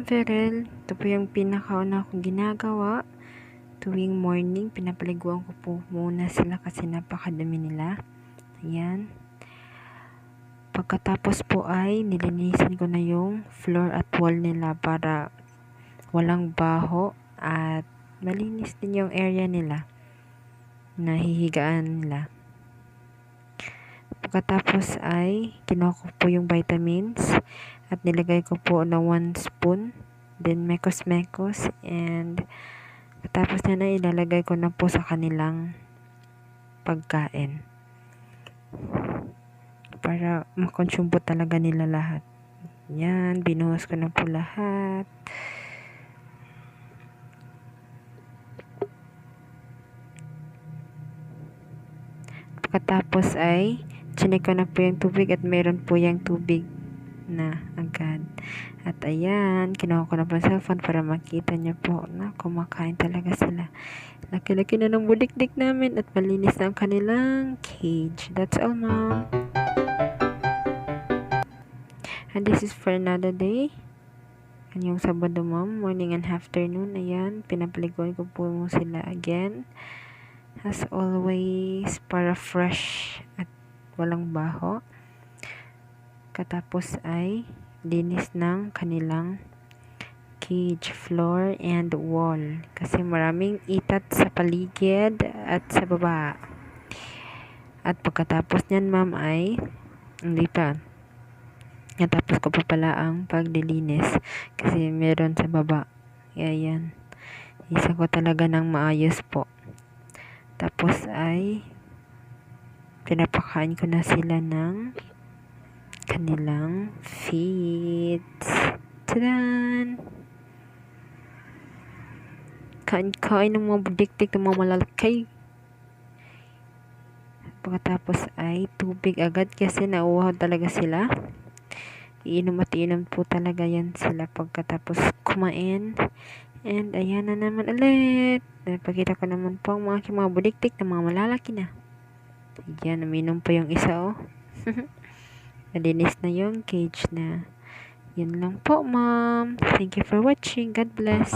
Ma'am Ferrell. Ito po yung pinakauna kong ginagawa. Tuwing morning, pinapaliguan ko po muna sila kasi napakadami nila. Ayan. Pagkatapos po ay nilinisan ko na yung floor at wall nila para walang baho at malinis din yung area nila na hihigaan nila. Pagkatapos ay kinuha ko po yung vitamins at nilagay ko po na 1 spoon. Then mekos-mekos and tapos na ilalagay ko na po sa kanilang pagkain. Para makonsume po talaga nila lahat. Yan, binuhos ko na po lahat. Pagkatapos ay chinek ko na po yung tubig at meron po yung tubig na agad. At ayan, kinuha ko na po yung cellphone para makita niyo po na kumakain talaga sila. Laki-laki na ng budikdik namin at malinis na ang kanilang cage. That's all, Mom. And this is for another day. Yung Sabado, Mom, morning and afternoon. Ayan, pinapaliguan ko po sila again. As always, para fresh at walang baho. Katapos ay linis ng kanilang cage, floor, and wall. Kasi maraming itat sa paligid at sa baba. At pagkatapos niyan, Ma'am, ay hindi pa. Natapos ko pa pala ang paglilinis kasi meron sa baba. Ayan. Isa ko talaga ng maayos po. Tapos ay pinapakain ko na sila ng kanilang feeds. Tadan! Kain-kain ng mga budiktik ng mga malalaki. Pagkatapos ay tubig agad kasi nauuhaw talaga sila. Iinom at iinom po talaga yan sila pagkatapos kumain. And ayan na naman ulit. Napakita ko naman po ang mga budiktik na mga malalaki na. Ayan, uminom pa yung isa, oh. Nalinis na yung cage na. Yun lang po, Mom. Thank you for watching. God bless.